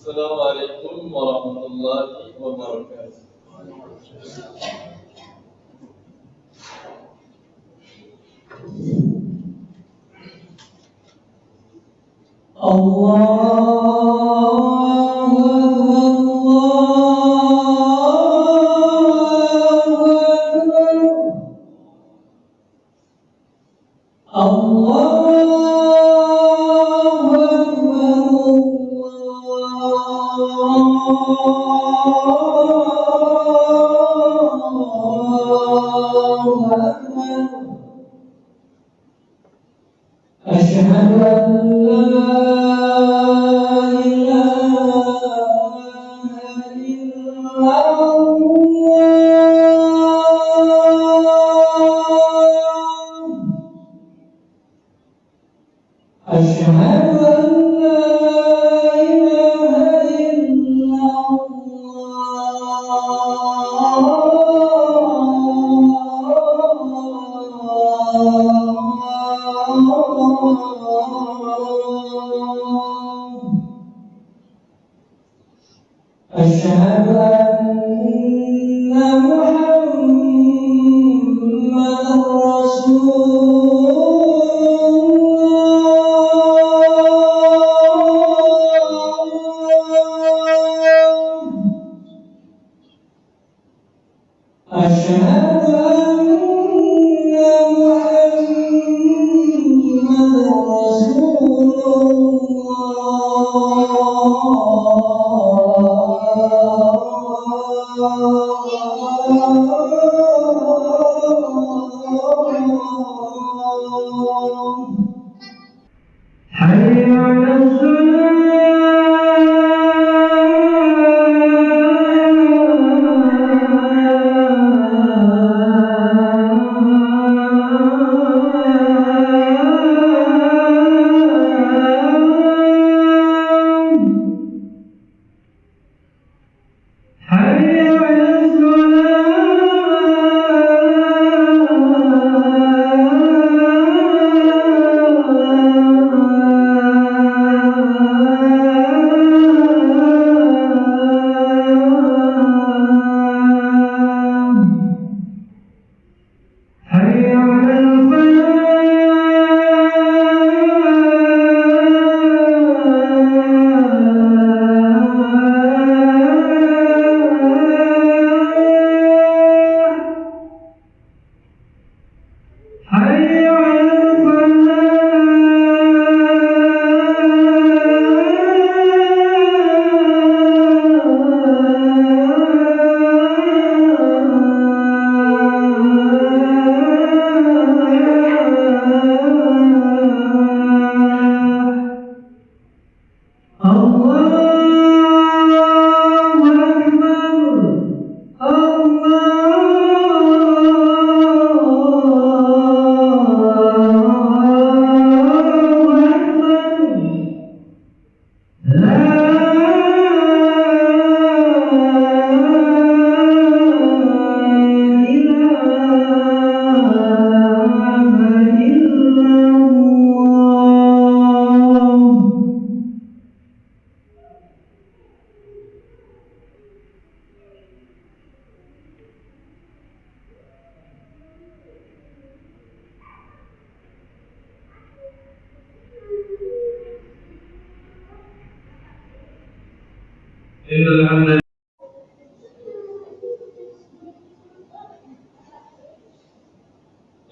السلام عليكم ورحمة الله وبركاته.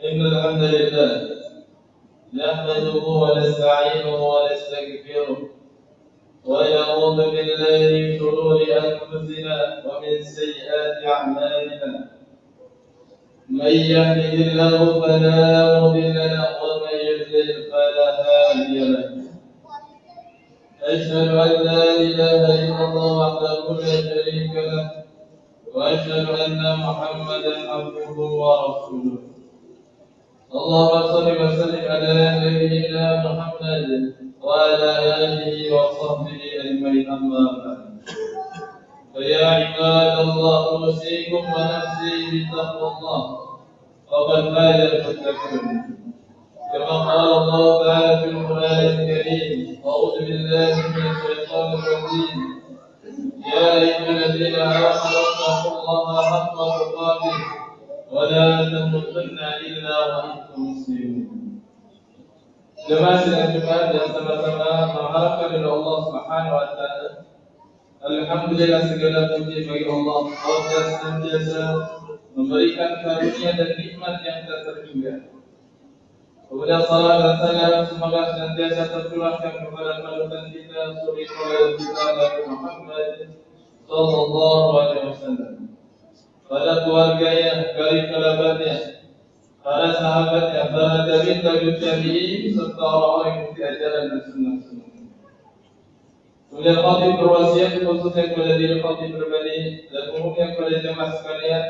إن الحمد لله نحمده ونستعينه ونستغفره ونعوذ بالله من شرور أنفسنا ومن سيئات أعمالنا. من يهده الله فلا مضل له ومن يضلل فلا هادي له. أشهد أن لا إله إلا الله وحده لا شريك له وأشهد أن محمدا عبده ورسوله. اللهم صل وسلم على نبينا محمد وعلى آله وصحبه أجمعين. أما بعد، فيا عباد الله أوصيكم ونفسي بتقوى الله وقد فاز المتقون. كما قال الله تعالى في القرآن الكريم: أعوذ بالله من الشيطان الرجيم، يا أيها الذين آمنوا اتقوا الله حق تقاته ولا تموتن إلا وأنتم مسلمون. Jemaah sidang Jumat dan sama-sama mengharapkan dari Allah Subhanahu wa taala. Alhamdulillah, segala puji bagi Allah yang senantiasa memberikan karunia dan nikmat yang tak terhingga. Kemudian salam dan salam semoga senantiasa tercurahkan kepada panutan kita, suri teladan kita Nabi Muhammad sallallahu alaihi wasallam, pada keluarganya, kerabatnya, para sahabatnya, para tabi'in, serta orang-orang yang mengikuti ajaran dan sunnah. Kemudian khatib berwasiat khususnya kepada diri khatib pribadi dan umumnya kepada jemaah sekalian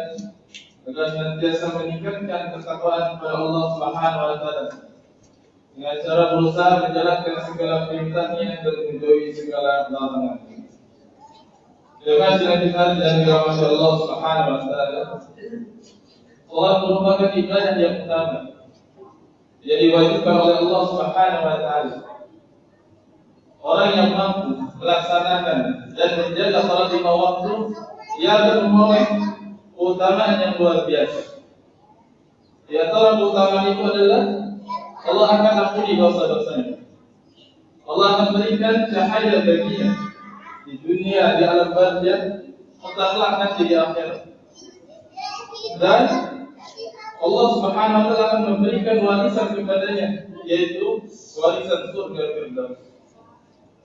agar senantiasa meningkatkan ketakwaan kepada Allah Subhanahu wa taala dengan cara berusaha menjalankan segala perintahnya dan menjauhi segala larangannya. Jemaah sekalian dan dirahmati Allah Subhanahu wa taala, salat merupakan ibadah yang utama yang diwajibkan oleh Allah Subhanahu wa taala. Orang yang mampu melaksanakan dan menjaga salat 5 waktu, ia akan memperoleh keutamaan yang luar biasa. Di antara keutamaan itu adalah Allah akan ampuni dosa-dosanya. Allah akan berikan cahaya baginya di dunia, di alam barzakh, serta kelak nanti di akhirat. Dan Allah Subhanahu wa taala akan memberikan warisan kepadanya, yaitu warisan surga Firdaus.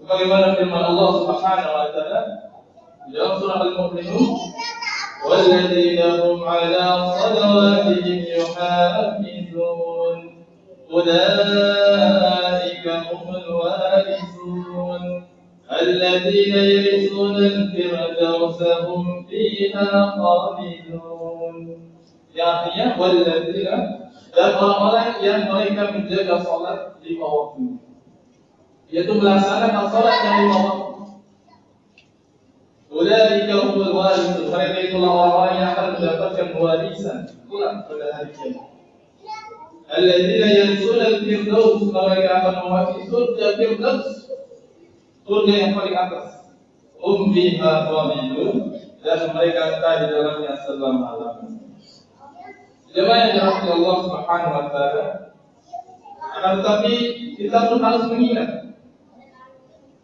Sebagaimana firman Allah Subhanahu wa taala dalam surah Al-Mu'minun, "Walladzina hum 'ala salawatihim yuhafizun, ulaika humul warithun, alladzina yarithuna al-firdausa hum fiha khalidun." Yang artinya walladzina, dan orang-orang yang mereka menjaga salat 5 waktu, yaitu melaksanakan salat yang 5 waktu. Ulaika humul warithun, mereka itulah orang-orang yang akan mendapatkan warisan kelak pada hari kiamat. Alladzina yarithuna al-firdaus, mereka akan mewarisi surga Firdaus, surga yang paling atas. Hum fiha khalidun, dan mereka kekal di dalamnya selama-lamanya. Jemaah yang dirahmati Allah Subhanahu wa taala, akan tetapi kita pun harus mengingat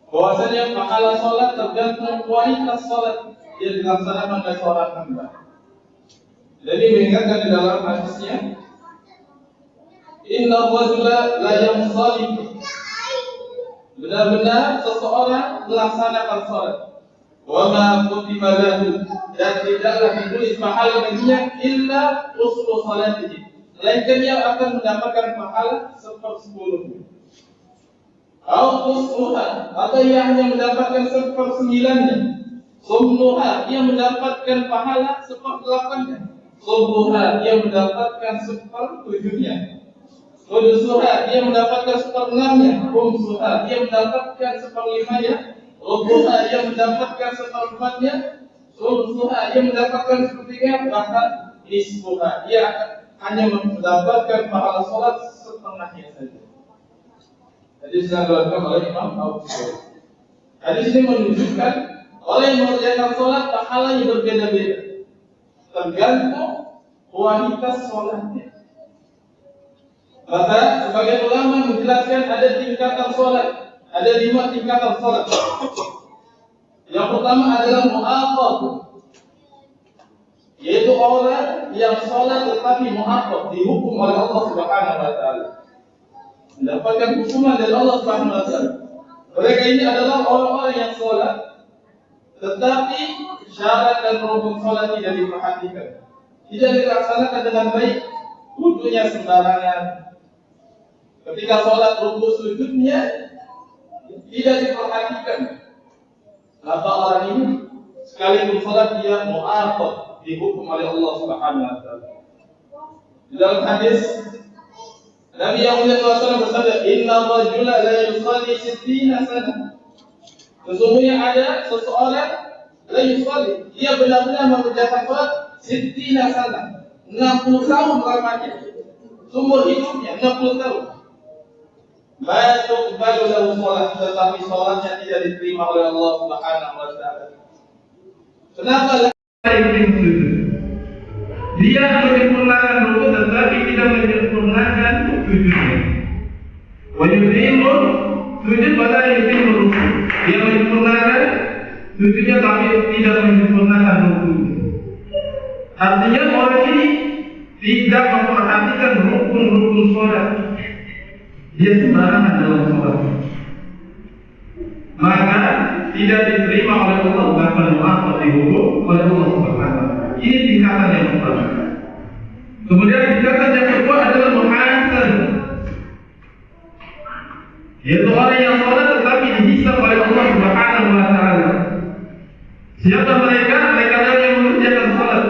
bahwasanya pahala salat tergantung kualitas salat yang dilaksanakan oleh seorang hamba. Jadi mengingatkan di dalam hadisnya, inna rajula la yansalih, benar-benar seseorang melaksanakan salat, wa ma kutiba lahu, dan tidaklah ditulis pahala baginya illa uslu salatihi, melainkan ia akan mendapatkan pahala 1/10. Usluha, atau ia hanya mendapatkan 1/9-nya. Sumnuha, ia mendapatkan pahala 1/8-nya. Subuha, ia mendapatkan 1/7-nya. Sudusuha, ia mendapatkan 1/6-nya. Umsuha, ia mendapatkan 1/5-nya. Rubuha, ia mendapatkan 1/4-nya. Sulusuha, ia mendapatkan 1/3-nya. Bahkan nisfuha, ia hanya mendapatkan pahala salat setengahnya saja. Hadis yang diriwayatkan oleh Imam Abu Dawud. Hadis ini menunjukkan orang yang mengerjakan salat pahalanya berbeda-beda, tergantung kualitas salatnya. Maka sebagian ulama menjelaskan ada tingkatan salat, ada 5 tingkatan salat. Yang pertama adalah mu'aqab, yaitu orang yang salat tetapi mu'aqab, dihukum oleh Allah Subhanahu wa taala, mendapatkan hukuman dari Allah Subhanahu wa taala. Mereka ini adalah orang-orang yang salat tetapi syarat dan rukun salat tidak diperhatikan, tidak dilaksanakan dengan baik, wudunya sembarangan. Ketika salat rukun sujudnya tidak diperhatikan, maka orang ini sekalipun salat dia mu'aqab, dihukum oleh Allah Subhanahu wa taala. Di dalam hadis Nabi yang mulia SAW bersabda, "Inna rajula la yusalli 60 sana." Sesungguhnya ada seseorang la yusalli, dia benar-benar mengerjakan salat 60 sana, 60 tahun lamanya, seumur hidupnya 60 tahun. Ma tuqbalu lahu salat, tetapi salatnya tidak diterima oleh Allah Subhanahu wa taala. Kenapa yang sujud? Dia menyempurnakan rukuk tetapi tidak menyempurnakan sujudnya. Wajibul sujud pada yutimul rukuk. Dia menyempurnakan sujudnya tapi tidak menyempurnakan rukuknya. Artinya orang ini tidak memperhatikan rukun-rukun sholat. Dia sembarangan dalam sholat, maka tidak diterima oleh Allah, bahkan mu'akhad dihukum oleh Allah Subhanahu wa ta'ala. Ini tingkatan yang pertama. Kemudian tingkatan yang kedua adalah muhasab, yaitu orang yang sholat tetapi dihisab oleh Allah Subhanahu wa ta'ala. Siapa mereka? Mereka adalah yang mengerjakan sholat,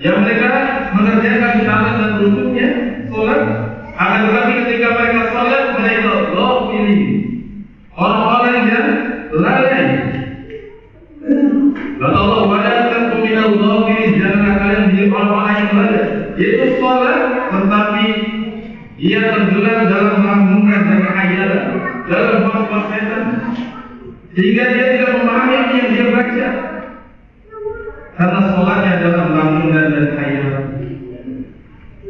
yang mereka mengerjakan syarat dan rukunnya sholat. Akan tetapi ketika mereka sholat, mereka pilih orang-orang yang lalai. Kata Allah, wadakan kuminal ghafilin, janganlah kalian menjadi orang-orang yang lalai. Yaitu sholat tetapi ia tenggelam dalam lamunan dan khayalan, dalam was-was setan, sehingga dia tidak memahami apa yang dia baca, karena sholatnya dalam lamunan dan khayalan.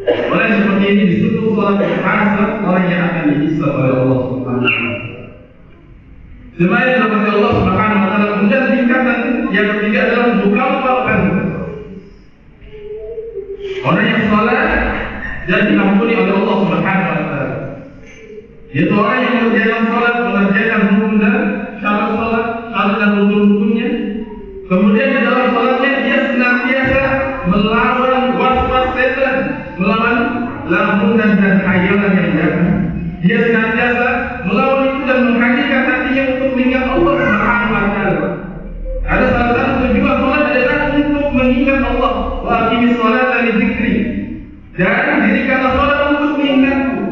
Orang yang seperti ini disuruh sholat berhasab, orang yang akan dihisab oleh Allah Subhanahu wa ta'ala. Semuanya dapat Allah Subhanahu wa ta'ala. Kemudian tingkatan yang ketiga adalah mukaffaratan. Orang yang sholat dan diampuni oleh Allah Subhanahu wa ta'ala, yaitu orang yang mengerjakan sholat, mengerjakan rukun dan syarat sholat, syarat dan rukun-rukunnya. Kemudian di dalam sholatnya dia senantiasa melawan was-was setan, melawan lamunan dan khayalan yang datang. Dia senantiasa melawan itu dan menghadirkan hatinya untuk mengingat Allah Subhanahu wa ta'ala. Ada salah satu tujuan sholat adalah untuk mengingat Allah. Wa aqimis sholata li dzikri. Dan dirikanlah sholat untuk mengingatku.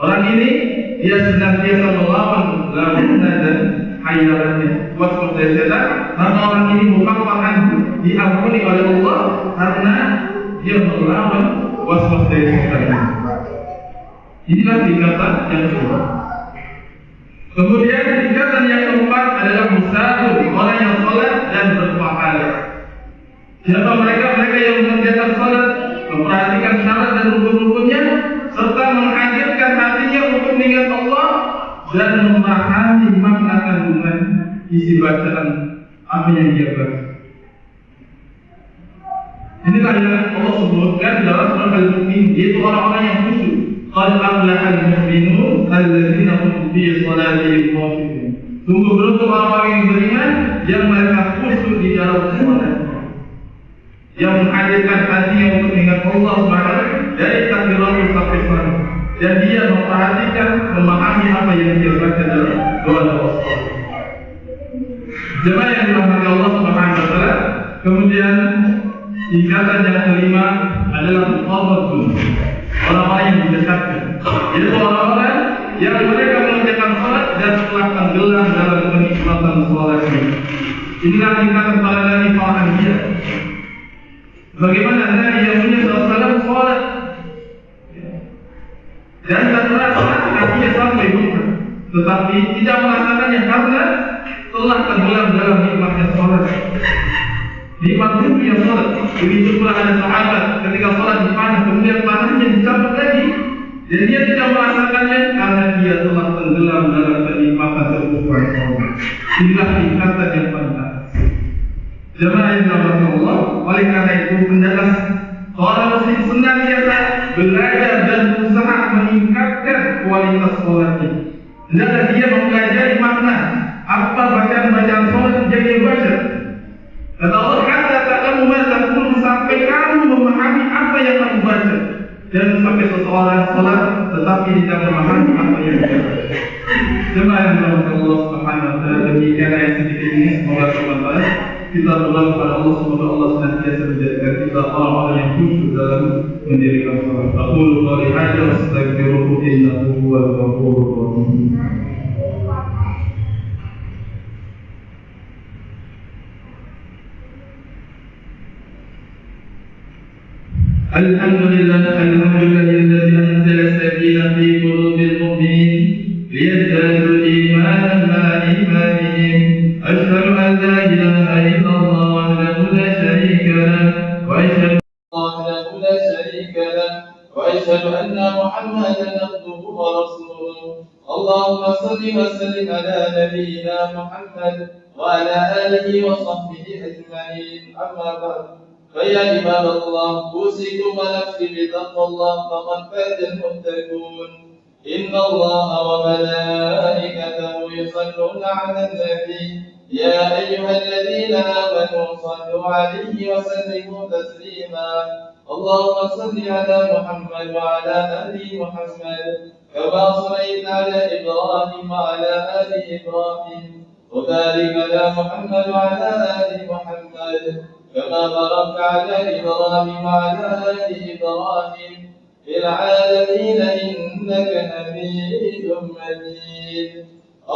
Orang ini dia senantiasa melawan lamunan dan khayalannya, was-was dari setan. Karena orang ini mukaffaran, diampuni oleh Allah karena dia melawan was-was dari setan. Inilah tingkatan yang kedua. Kemudian tingkatan yang keempat adalah musafir, orang yang sholat dan berpahala. Siapa mereka? Mereka yang mengerjakan sholat, memperhatikan syarat dan rukun-rukunnya, serta menghadirkan hatinya untuk mengingat Allah dan memahami makna kandungan isi bacaan apa yang dia baca. Inilah yang Allah sebutkan dalam surah Al-Mu'min, yaitu orang-orang yang khusyuk. Qad aflaha al-mu'minun alladzina hum fi shalatihim khashi'un. Sungguh beruntung orang-orang yang beriman yang mereka khusyuk di dalam sholat, yang menghadirkan hatinya untuk mengingat Allah Subhanahu dari takbiratul sampai salam, dan dia memperhatikan, memahami apa yang dia baca dalam doa-doa sholat. Jemaah yang dirahmati Allah Subhanahu wa ta'ala. Kemudian tingkatan yang kelima adalah muqarrabun, orang-orang yang didekatkan, yaitu orang-orang yang mereka mengerjakan sholat dan telah tenggelam dalam kenikmatan sholatnya. Inilah tingkatan para nabi, para anbiya. Bagaimana Nabi yang punya SAW sholat dan setelah sholat hatinya sampai lupa, tetapi tidak merasakannya karena telah tenggelam dalam nikmatnya sholat. Nikmat dunia sholat. Begitu pula ada sahabat ketika sholat dipanah, kemudian panahnya dicabut lagi, dan dia tidak merasakannya karena dia telah tenggelam dalam kenikmatan kekufuran sholat. Inilah tingkatan yang paling atas. Jemaah yang dirahmati Allah, oleh karena itu hendaklah seorang muslim senantiasa belajar dan berusaha meningkatkan kualitas sholatnya. Hendaklah dia mempelajari makna apa bacaan-bacaan sholat yang dia baca. Kata Allah, kata kamu mengatakan sampai kamu memahami apa yang kamu baca. Dan sampai seseorang sholat tetapi tidak memahami apa yang dia baca. Jemaah yang dirahmati Allah Subhanahu wa ta'ala, demikian ayat sedikit ini, semoga bermanfaat. Kita berdoa kepada Allah, semoga Allah senantiasa menjadikan kita orang-orang yang khusyuk dalam mendirikan sholat. Aqulu qouli hadza wa astaghfiruhu innahu huwal ghafurur rahim. Alhamdulillah alladzi anzala as-sakinah fi qulubil mu'minin liyazdadu imanan ma'a imanihim. Asyhadu an la ilaha إلا الله وحده لا شريك له وأشهد أن محمدا عبده ورسوله. اللهم صل وسلم على نبينا محمد وعلى آله وصحبه أجمعين. أما بعد، فيا عباد الله، أوصيكم ونفسي بتقوى الله فقد فاز المتقون. إن الله وملائكته يصلون على النبي يا أيها الذين آمنوا صلوا عليه وسلموا تسليما. اللهم صل على محمد وعلى آل محمد كما صليت على إبراهيم وعلى آل إبراهيم، وبارك على محمد وعلى آل محمد كما باركت على إبراهيم وعلى آل إبراهيم في العالمين إنك حميد مجيد.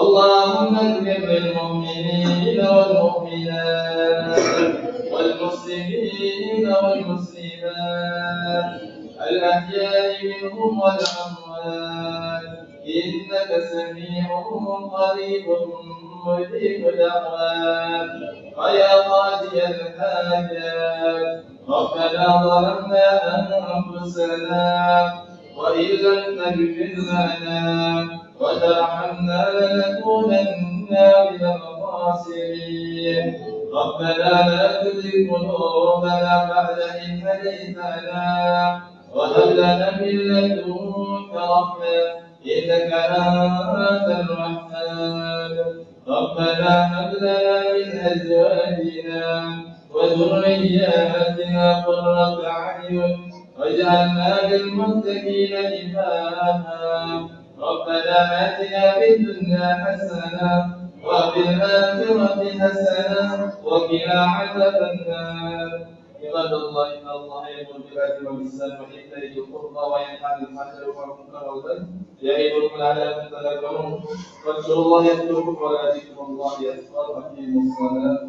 اللهم اغفر للمؤمنين والمؤمنات والمسلمين والمسلمات الأحياء منهم والأموات إنك سميع قريب مجيب الدعوات. ويا قاضي الحاجات، ربنا ظلمنا أنفسنا وإن لم تغفر لنا وترحمنا لنكونن من الخاسرين. ربنا لا تزغ قلوبنا بعد إذ هديتنا وهب لنا من لدنك رحمة إنك أنت الوهاب. ربنا هب لنا من أزواجنا وذرياتنا قرة أعين واجعلنا للمتقين إماما. ربنا آتنا في الدنيا حسنة وفي الآخرة حسنة وقنا عذاب النار. عباد الله، إن الله يأمر بالعدل والإحسان وإيتاء ذي القربى وينهى عن الفحشاء والمنكر والبغي يعظكم لعلكم تذكرون. فاذكروا الله يذكركم ولذكر الله أكبر. أقيموا الصلاة.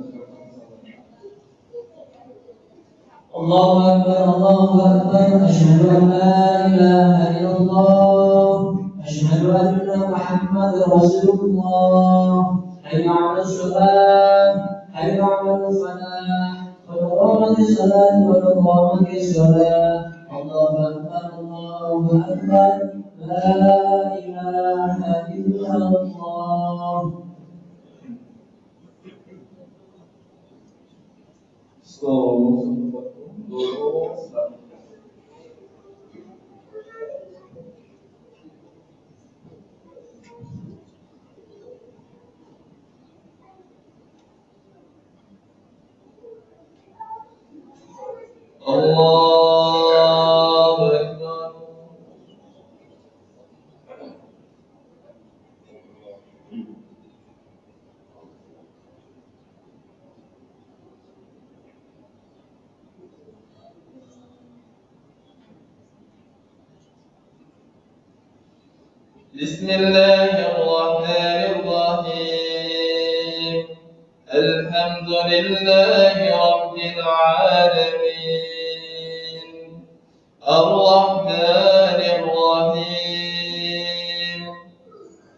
الله أكبر الله أكبر. أشهد أن لا إله إلا الله، أشهد أن محمدا رسول الله. حي على الصلاة، حي على الفلاح، قد قامت الصلاة قد قامت الصلاة. الله أكبر الله أكبر. لا إله إلا الله. الله أكبر. بسم الله الرحمن الرحيم. الحمد لله رب العالمين، الرحمن الرحيم،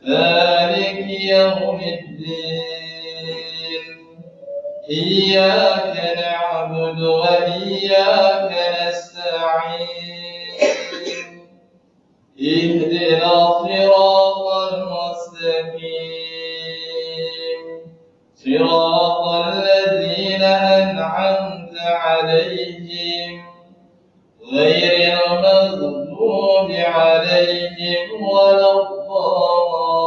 مالك يوم الدين. إياك نعبد وإياك نستعين. اهدنا الصراط المستقيم، صراط الذين أنعمت عليهم غير المغضوب عليهم ولا الضالين.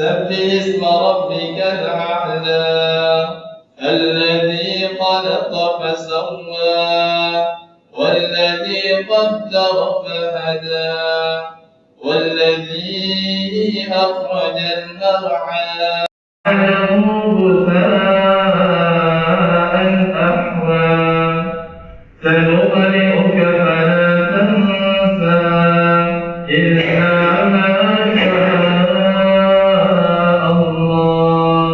سبح اسم ربك الأعلى الذي خلق فسوى والذي قدر فهدى والذي أخرج المرعى غثاء أحوى سنقرئك فلا تنسى إلا ما شاء الله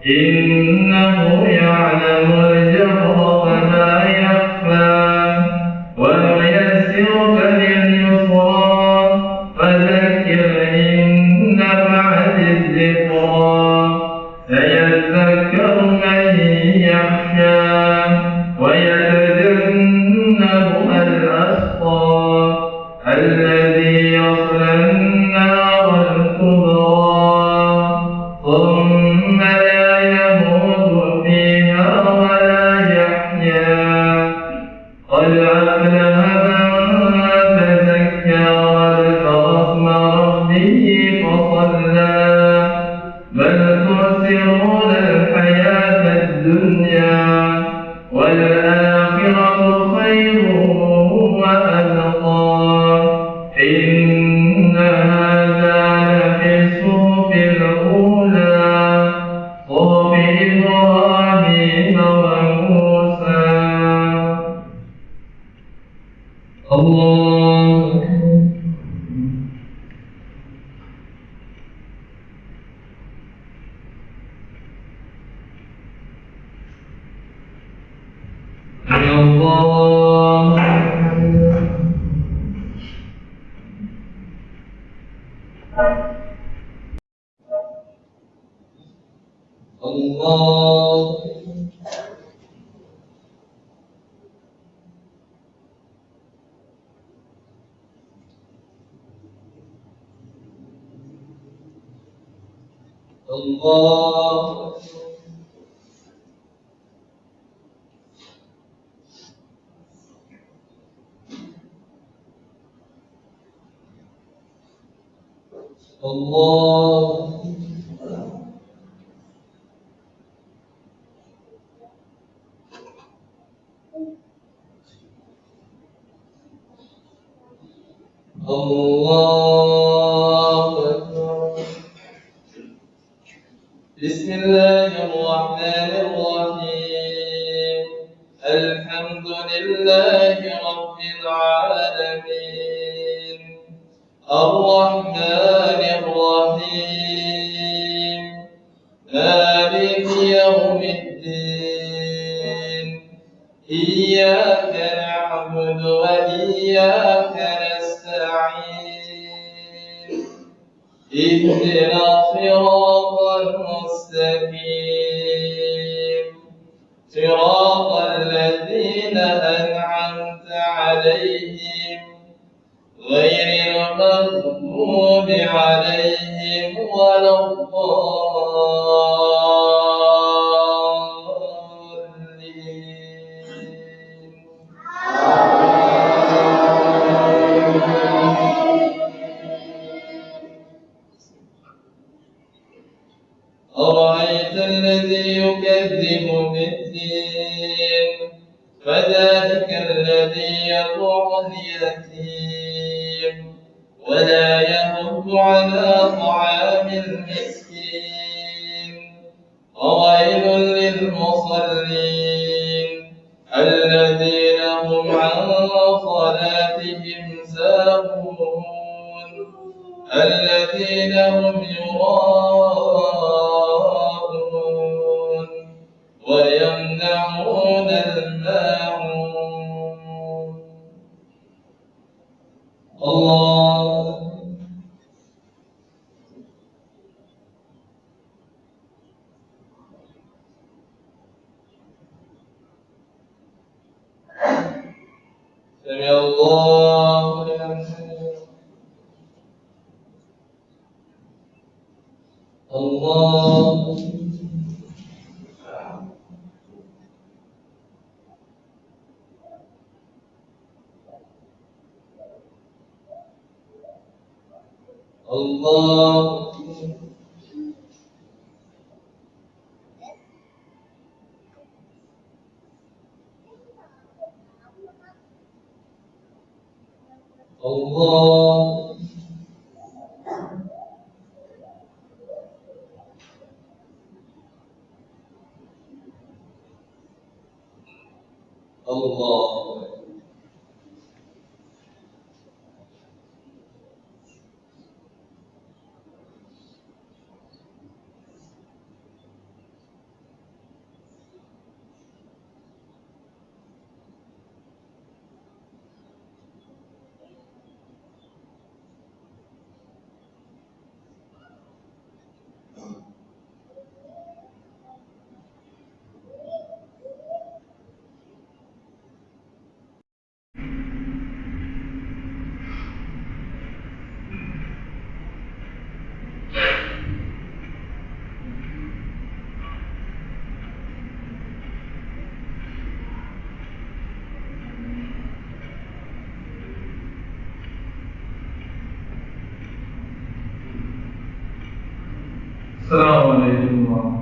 إنه يعلم الله الله الله الله الله أكبر. بسم الله الرحمن الرحيم. الحمد لله رب العالمين الرحمن الرحيم مالك يوم الدين إياك نعبد وإياك نستعين اهدنا الصراط المستقيم صراط الذين أنعمت عليهم غير المغضوب عليهم ولا الضالين. أرأيت الذي يكذب بالدين فذلك الذي يدع اليتيم ولا يحض على طعام المسكين وويل للمصلين الذين هم عن صلاتهم ساهون الذين هم يراءون ويمنعون الماعون. الله سمع الله لمن حمده. الله الله الله الله السلام عليكم ورحمة الله.